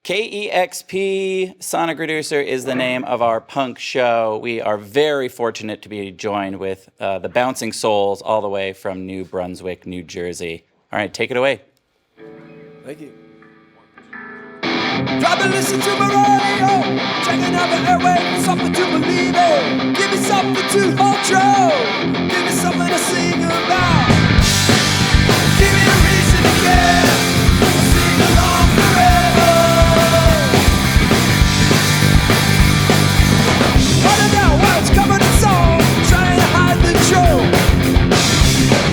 KEXP, Sonic Reducer, is the name of our punk show. We are very fortunate to be joined with the Bouncing Souls all the way from New Brunswick, New Jersey. All right, take it away. Thank you. Drop and listen to my radio, checking out the airwaves, something to believe in. Give me something to hold true, give me something to sing about. Give me a reason to care, sing along forever. Running down words covered in song, trying to hide the truth.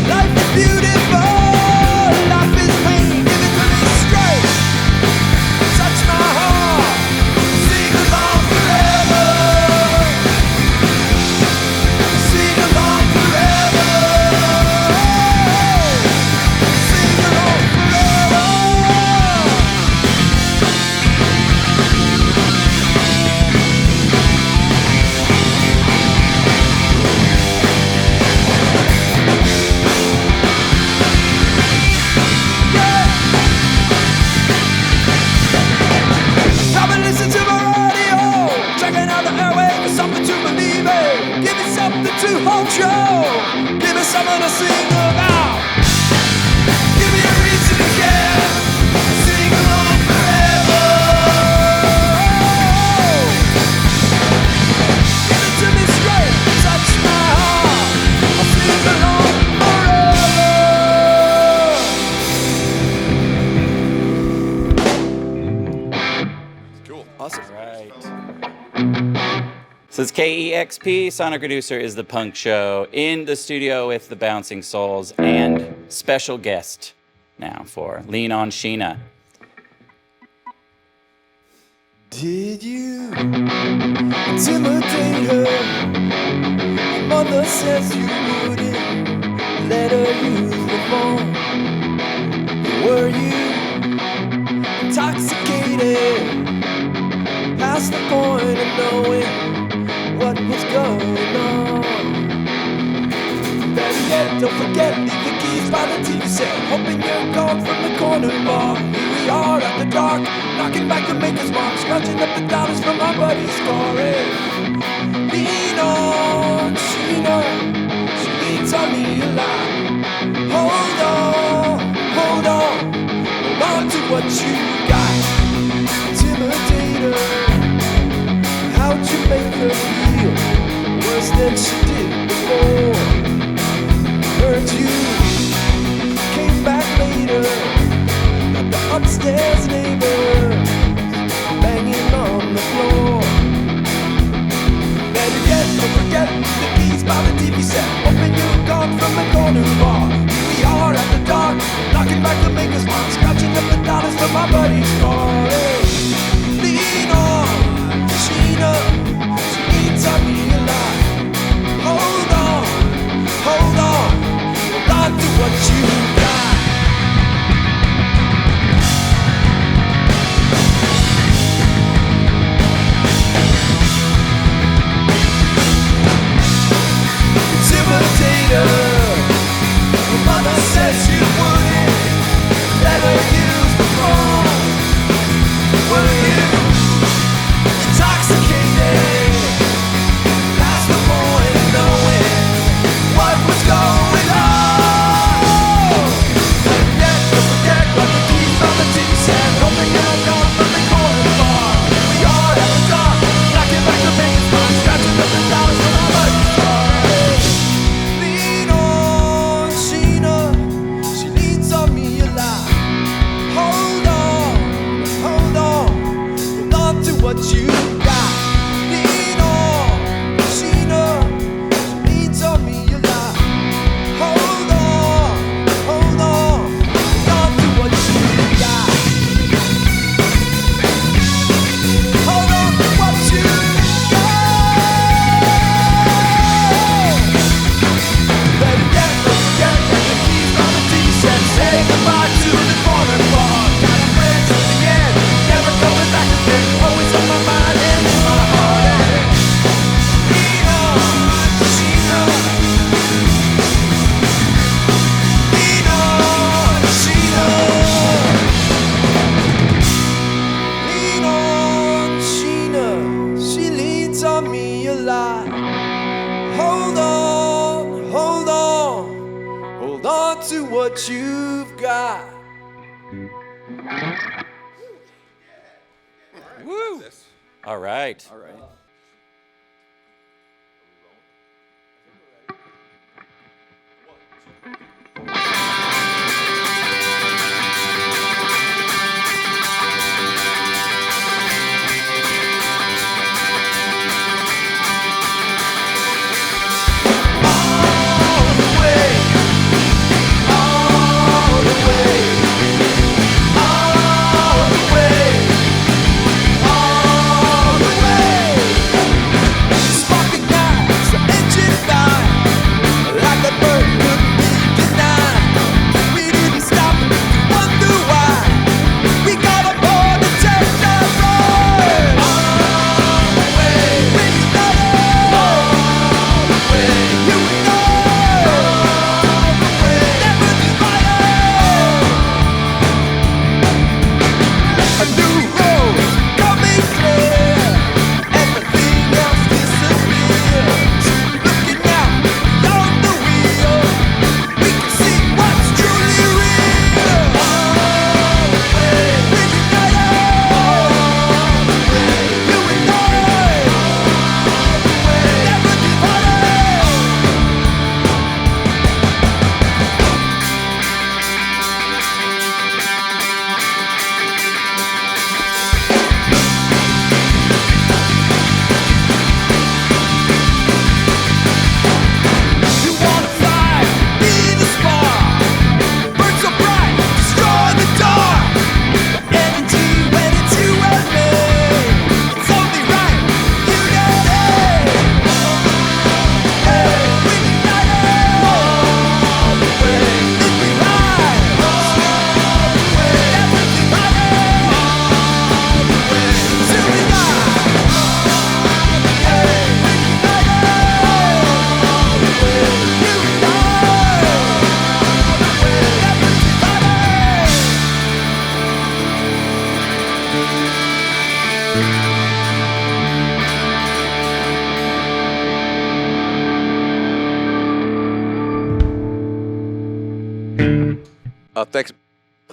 Life is beautiful, life is pain, give it to me straight. Touch my heart, sing along forever. Sing along forever. Sing along forever. Come and listen to my radio, checking out the airwaves for something to believe in. Give me something to hold true, give me something to sing about. Give me a reason to care, sing along forever. Give it to me straight, touch my heart, I'll sing along forever. Cool, awesome. Right. So it's KEXP, Sonic Reducer is the punk show, in the studio with the Bouncing Souls and special guest now for Lean On Sheena. Did you intimidate her? Your mother says you wouldn't let her use the phone. Were you intoxicated past the point of knowing what was going on? Better yet, don't forget, leave the keys by the TV set. Hoping you're gone from the corner bar. Here we are at the dark, knocking back the maker's mark, scratching up the dollars from our buddy's scoring. Lean on Sheena, she leans on me a lot. Hold on, hold on, hold on to what you got. Intimidator, how'd you make her feel worse than she did before? Heard you came back later at the upstairs neighbors banging on the floor. Better yet, don't forget the keys by the TV set. Hoping you're gone from the corner bar. Here we are at the dark, knocking back the maker's mark, scratching up the dollars from my buddy's car. Lean on Sheena, she leans on me a lot. Hold on, hold on, hold on to what you got. Intimidator, your mother says you wouldn't let her use the phone. Were you intoxicated past the point of knowing what was going on? what you've got. Woo! All right. All right.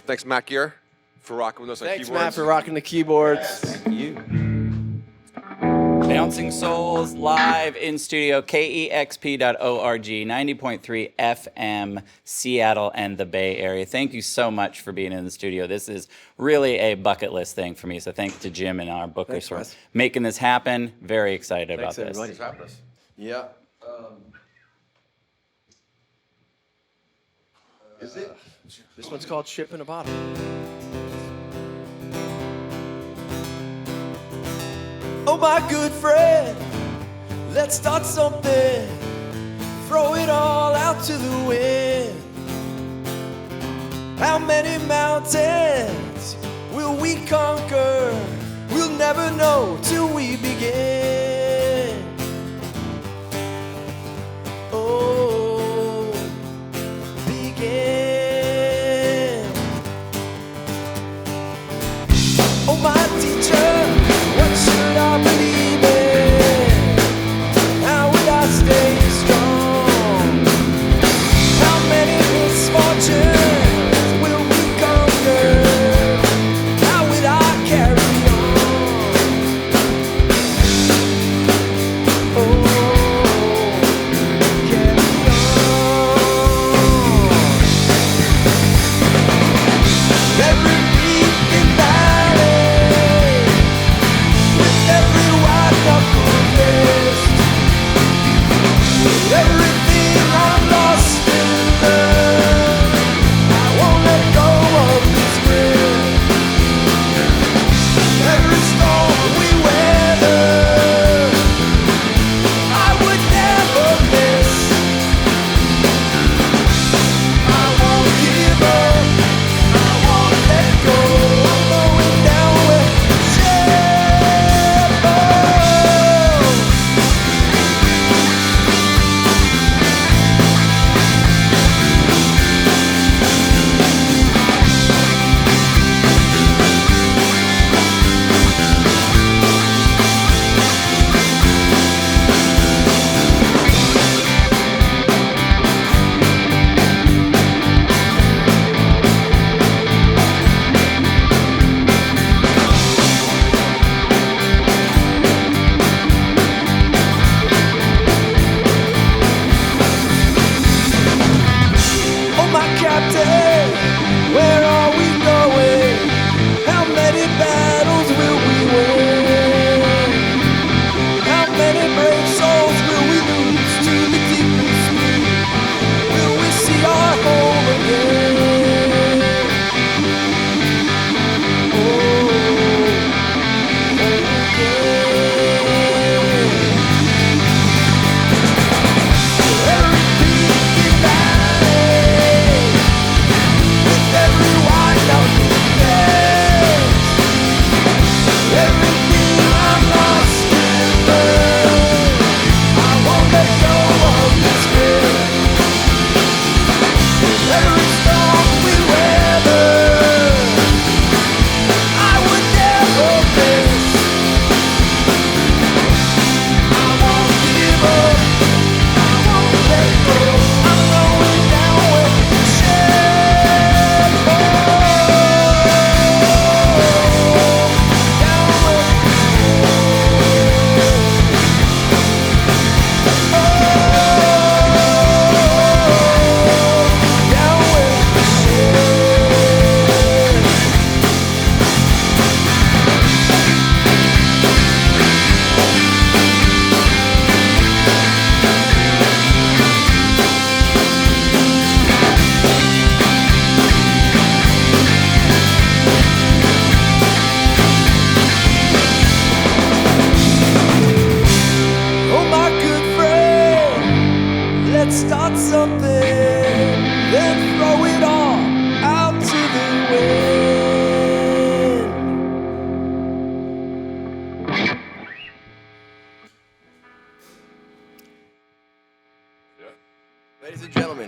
Thanks, Matt Gear, for rocking with us on Thanks, keyboards. Matt, for rocking the keyboards. Thank you. Bouncing Souls live in studio, KEXP.org, 90.3 FM, Seattle and the Bay Area. Thank you so much for being in the studio. This is really a bucket list thing for me. So thanks to Jim and our bookers Thanks, for Wes. making this happen. Very excited about Thanks, this. everybody. Yeah. Is it? This one's called Ship in a Bottle. Oh, my good friend, let's start something. Throw it all out to the wind. How many mountains will we conquer? We'll never know till we begin. Oh, begin. Oh, my teacher, what should I believe in? How would I stay strong? How many misfortunes will we conquer? How would I carry on? Oh, carry on. Every peak and valley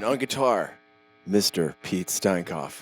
on guitar, Mr. Pete Steinkopf.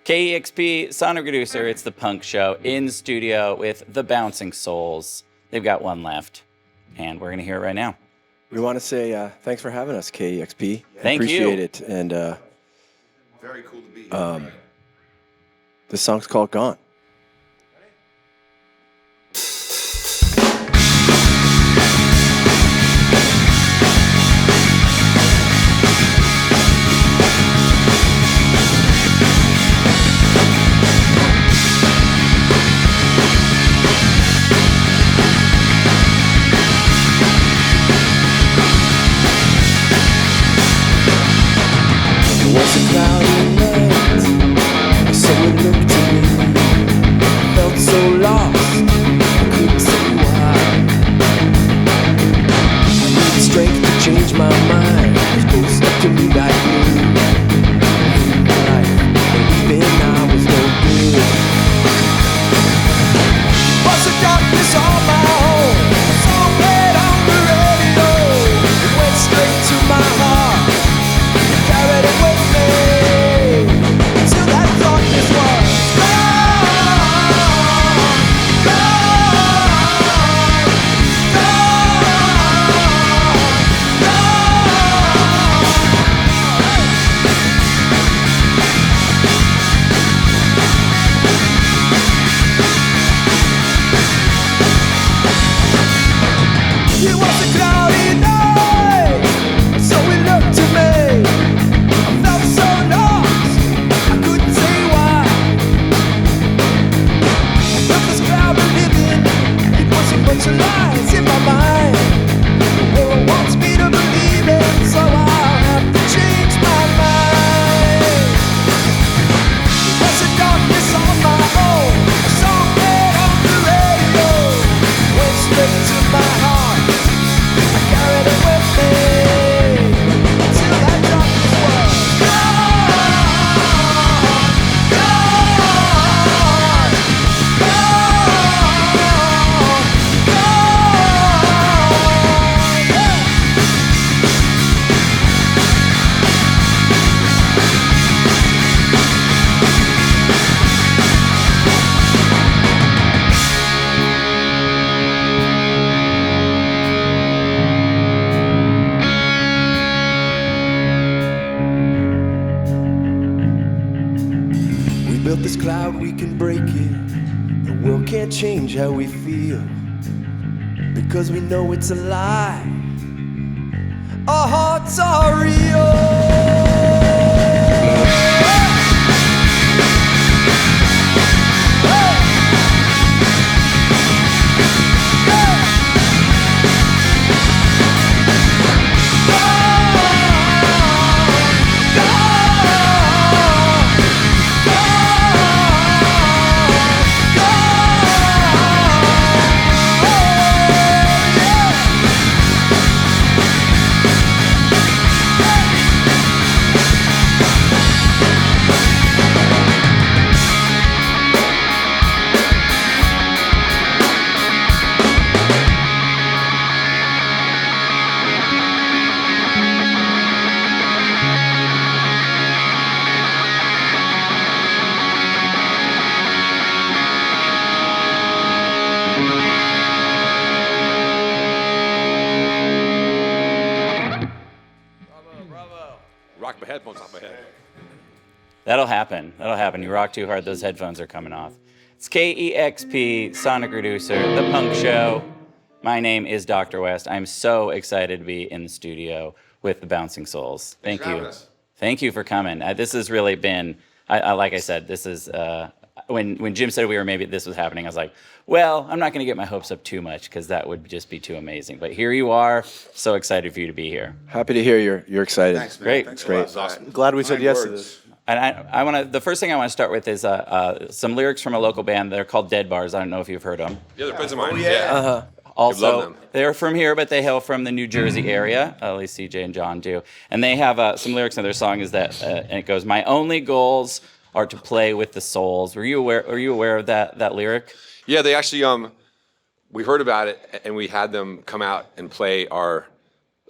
KEXP Sonic Producer, it's the punk show in studio with the Bouncing Souls. They've got one left, and we're going to hear it right now. We want to say thanks for having us, KEXP. Thank you. Appreciate it. And Very cool to be here. this song's called Gone. It was a cloudy night, so it looked to me. I felt so lost, I couldn't see why. I needed strength to change my mind. People stuck to me like glue. Right, believing I was no good. Was the darkness on my own? So bad on the radio. It went straight to my heart. Carried it with me till that darkness was gone, It was a cloudy night, so it looked to me. I felt so lost, I couldn't say why. Look, this cloud we're living, it was a bunch of lies in my mind. The world wants me to believe it, so I'll have to change my mind. It was a darkness on my own, a song played on the radio, went straight to my heart. I carried it with me till that darkness was We built this cloud, we can break it. The world can't change how we feel, because we know it's a lie. Our hearts are real. Rock my headphones off my head. That'll happen. That'll happen. You rock too hard, those headphones are coming off. It's KEXP, Sonic Reducer, The Punk Show. My name is Dr. West. I'm so excited to be in the studio with the Bouncing Souls. Thank you. Thank you for coming. This has really been, like I said, this is, when Jim said this was happening, I was like, well, I'm not going to get my hopes up too much because that would just be too amazing. But here you are. So excited for you to be here. Happy to hear you're excited. Thanks, man. Great. Thanks Great. a lot. Awesome. Glad we said Kind yes to words. this. And I want to. The first thing I want to start with is some lyrics from a local band. They're called Dead Bars. I don't know if you've heard them. Yeah, they're friends of mine. yeah. Also, love them. they're from here, but they hail from the New Jersey area. At least CJ and John do. And they have some lyrics in their song. Is that and it goes, "My only goals are to play with the souls." Were you aware of that lyric? Yeah, they actually we heard about it and we had them come out and play our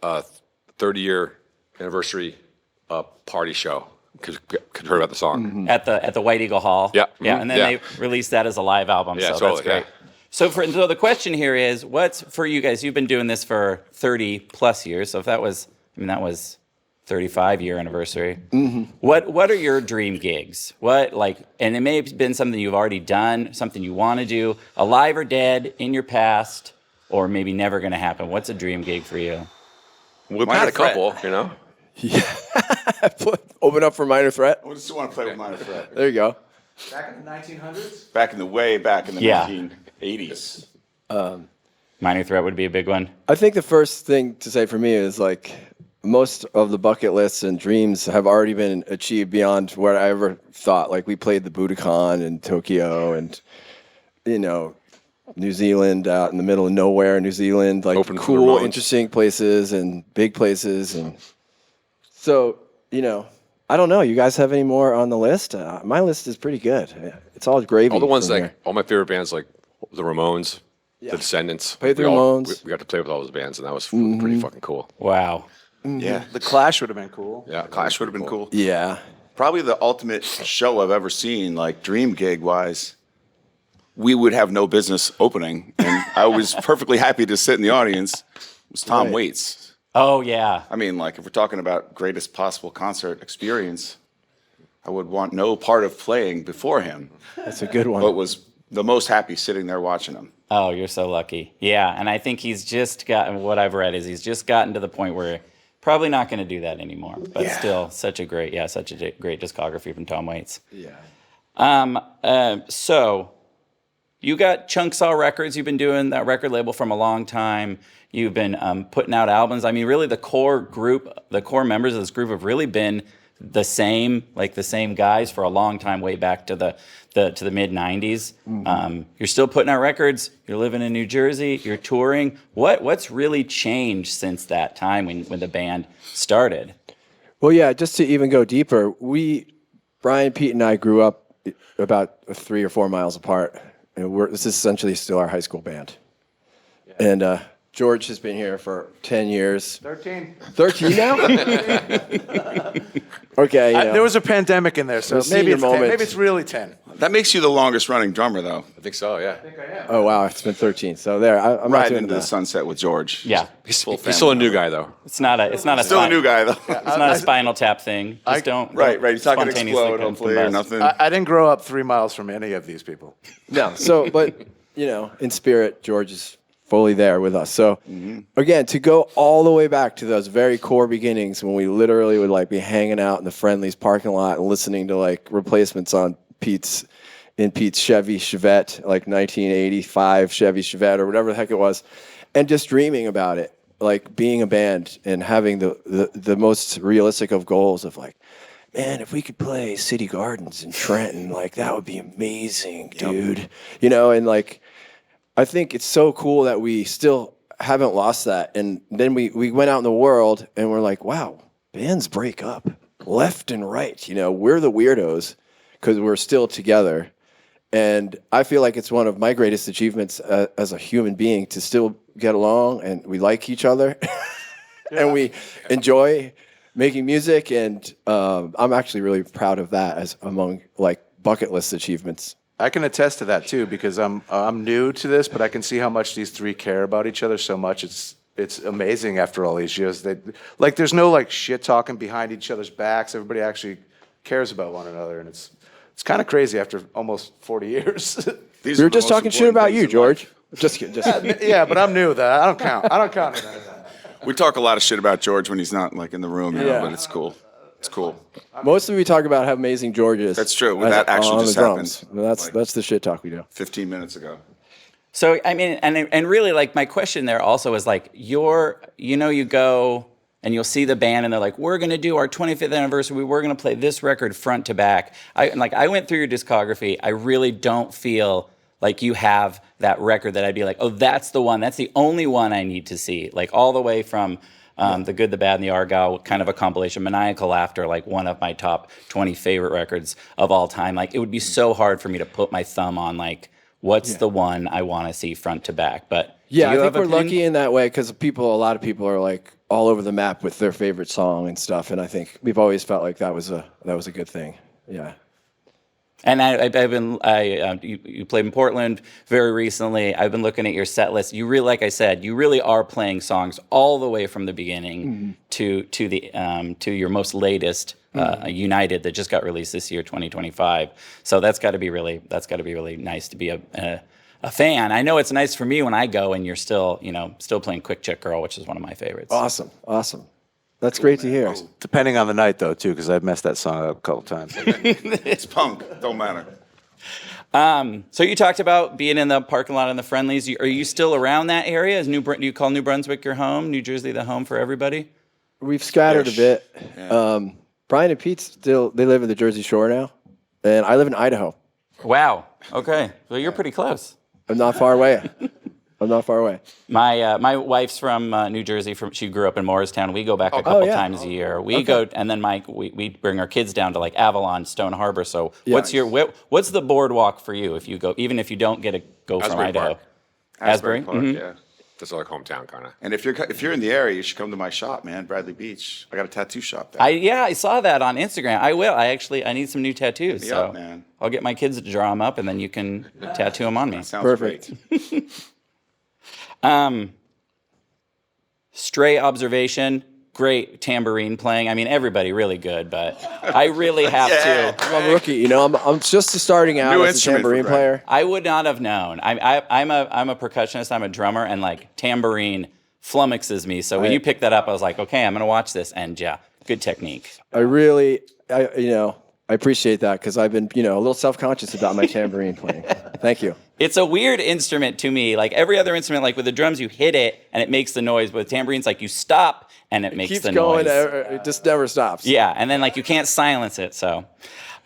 30-year anniversary party show. Could heard about the song. At the White Eagle Hall. Yeah. Yeah, Mhm. and then Yeah. they released that as a live album. Yeah, so totally, that's great. yeah. So the question here is, what's for you guys? You've been doing this for 30 plus years. So if that was 35-year anniversary. Mm-hmm. What are your dream gigs? And it may have been something you've already done, something you want to do, alive or dead, in your past, or maybe never going to happen. What's a dream gig for you? We've Minor had a Threat. couple, you know. Open up for Minor Threat. I just want to play with Minor Threat. There you go. Back in the 1900s? Back in the Yeah. 1980s. Minor Threat would be a big one. I think the first thing to say for me is like most of the bucket lists and dreams have already been achieved beyond what I ever thought. Like we played the Budokan in Tokyo and, New Zealand out in the middle of nowhere, New Zealand, like Open for the cool, Ramones. interesting places and big places. And so, I don't know. You guys have any more on the list? My list is pretty good. It's all gravy. All the ones from like here. all my favorite bands like the Ramones, the Descendants. Played the We all- Ramones. We got to play with all those bands, and that was pretty fucking cool. Wow. Yeah. The Clash would have been cool. Yeah, Clash would have been cool. Yeah. Probably the ultimate show I've ever seen, like dream gig wise. We would have no business opening, and I was perfectly happy to sit in the audience. Was Tom Right. Waits. Oh, yeah. I mean, like if we're talking about greatest possible concert experience, I would want no part of playing before him, That's a good one. but was the most happy sitting there watching him. Oh, you're so lucky. Yeah, and I think he's just gotten, what I've read is he's just gotten to the point where probably not going to do that anymore. But still, such a great discography from Tom Waits. Yeah. So you got Chunksaw Records. You've been doing that record label from a long time. You've been putting out albums. I mean, really, the core members of this group have really been the same guys for a long time, way back to the mid '90s. You're still putting out records. You're living in New Jersey. You're touring. What's really changed since that time when the band started? Well, yeah, just to even go deeper, Bryan, Pete, and I grew up about 3 or 4 miles apart. And this is essentially still our high school band. And George has been here for 10 years. 13. 13 now? Okay. There was a pandemic in there, so We'll see maybe your it's 10. moment. Maybe it's really 10. That makes you the longest running drummer, though. I think so. Yeah, Oh, wow, it's been 13. So there, I'm not Riding doing into the that. sunset with George. Yeah, he's still a new guy though. it's not a Still a new guy, though. It's not a Spinal Tap thing. Just don't. Right. He's not going to spontaneously explode, hopefully, or combust. nothing. I didn't grow up 3 miles from any of these people. No, so, but, in spirit, George is fully there with us. So, again, to go all the way back to those very core beginnings when we literally would be hanging out in the Friendly's parking lot and listening to replacements on Pete's Chevy Chevette, 1985 Chevy Chevette or whatever the heck it was, and just dreaming about it, being a band and having the most realistic of goals of man, if we could play City Gardens in Trenton, that would be amazing, dude. I think it's so cool that we still haven't lost that. And then we went out in the world and we're like, wow, bands break up left and right. We're the weirdos because we're still together. And I feel like it's one of my greatest achievements as a human being to still get along and we like each other and we enjoy making music. And I'm actually really proud of that as among bucket list achievements. I can attest to that too because I'm new to this, but I can see how much these three care about each other so much. It's it's amazing after all these years. Like, there's no like shit talking behind each other's backs. Everybody actually cares about one another, and it's kind of crazy after almost 40 years. We were just talking shit about you, George. Just kidding. Yeah, but I'm new with that. I don't count. I don't count in that. We talk a lot of shit about George when he's not like in the room, you know, but it's cool. It's cool. Mostly we talk about how amazing George is. That's true. When that actually on just the drums. happened. That's the shit talk we do. 15 minutes ago. So, I mean, and really, like, my question there also is, like, you go and you'll see the band and they're like, we're going to do our 25th anniversary. We're going to play this record front to back. I went through your discography. I really don't feel like you have that record that I'd be like, oh, that's the one. That's the only one I need to see. Like, all the way from The Good, the Bad, and the Argyle, kind of a compilation. Maniacal Laughter, like one of my top 20 favorite records of all time. Like, it would be so hard for me to put my thumb on, like, what's the one I want to see front to back. But yeah, I think we're opinion? lucky in that way because a lot of people are like all over the map with their favorite song and stuff. And I think we've always felt like that was a good thing. Yeah. And you played in Portland very recently. I've been looking at your set list. You really, like I said, you really are playing songs all the way from the beginning to your most latest United that just got released this year, 2025. So that's got to be really nice to be a fan. I know it's nice for me when I go and you're still playing Quick Check Girl, which is one of my favorites. Awesome. That's great to hear. Depending on the night, though, too, because I've messed that song up a couple times. It's punk. Don't matter. So you talked about being in the parking lot in the Friendlies. Are you still around that area? Do you call New Brunswick your home? New Jersey the home for everybody? We've scattered a bit. Yeah. Brian and Pete they live in the Jersey Shore now, and I live in Idaho. Wow. Okay. So you're pretty close. I'm not far away. My wife's from New Jersey. She grew up in Morristown. We go back a couple times a year. We go, and then we bring our kids down to like Avalon, Stone Harbor. So what's the boardwalk for you if you go, even if you don't get to go from Asbury Idaho? Park. Asbury Park, Yeah. That's like hometown, kind of. And if you're in the area, you should come to my shop, man, Bradley Beach. I got a tattoo shop there. I saw that on Instagram. I will. I need some new tattoos. Yeah, So man. I'll get my kids to draw them up, and then you can tattoo them on me. Sounds Perfect. great. Stray observation. Great tambourine playing. I mean, everybody really good, but I really have to. I'm a rookie. I'm just starting out New as a instrument for tambourine Brad. player. I would not have known. I'm a percussionist. I'm a drummer, and like tambourine flummoxes me. So when you picked that up, I was like, okay, I'm gonna watch this, and yeah, good technique. I appreciate that because I've been a little self-conscious about my tambourine playing. Thank you. It's a weird instrument to me. Like every other instrument, like with the drums, you hit it and it makes the noise. But with tambourines, like you stop and it makes Keeps the going. noise. It just never stops. Yeah, and then like you can't silence it. So,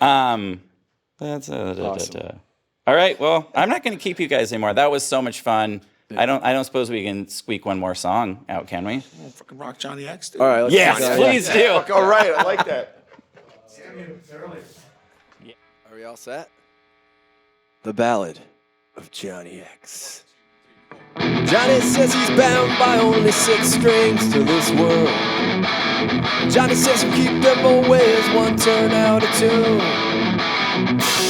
that's Awesome. All right. Well, I'm not going to keep you guys anymore. That was so much fun. I don't suppose we can squeak one more song out, can we? Fucking rock Johnny X, dude. All right. Let's Yes, keep going. please do. All right, I like that. Are we all set? The Ballad of Johnny X. Johnny says he's bound by only 6 strings to this world. Johnny says he'll keep them away as one turn out of tune.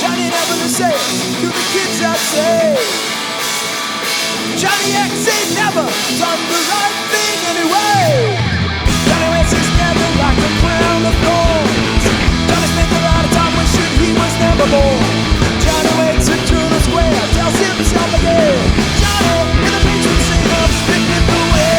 Johnny never to say to the kids I say, Johnny X ain't never done the right thing anyway. Johnny X is never like a crown of thorns. Johnny spent a lot of time wishing he was never born. Johnny wakes up through the square, tells himself again, Johnny, in the patron saint of sticking the way.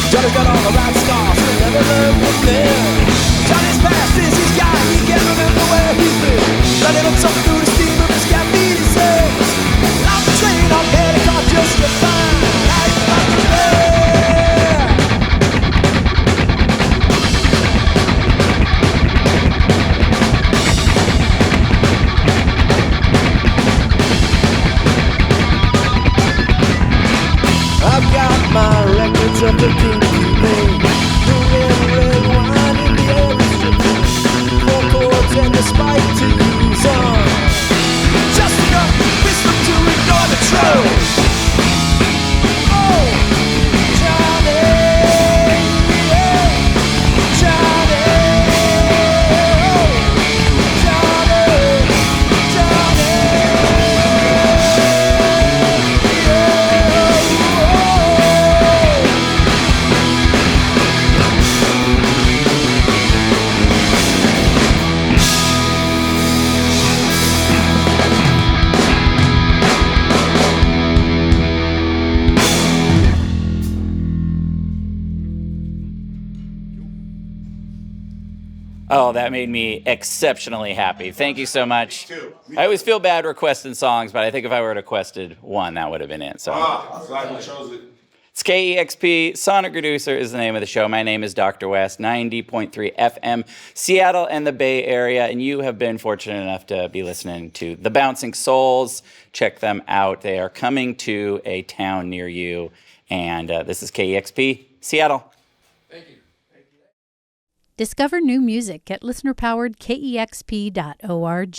Johnny's got all the right scars, but never learned from them. Johnny's past is his guy, he can't remember where he's been. Johnny looks up through the steam of his caffeine, he says, I'm the train, I'm heading off just to find life out there. I've got my records of the Kienlen, the red wine in the air is dripping, 4 chords and the spike to use on. Just enough. Oh, that made me exceptionally happy. Thank you so much. I always feel bad requesting songs, but I think if I were requested one, that would have been it. So Glad you chose it. it's KEXP. Sonic Reducer is the name of the show. My name is Dr. West, 90.3 FM, Seattle and the Bay Area. And you have been fortunate enough to be listening to The Bouncing Souls. Check them out. They are coming to a town near you. And this is KEXP, Seattle. Discover new music at listener-powered KEXP.org.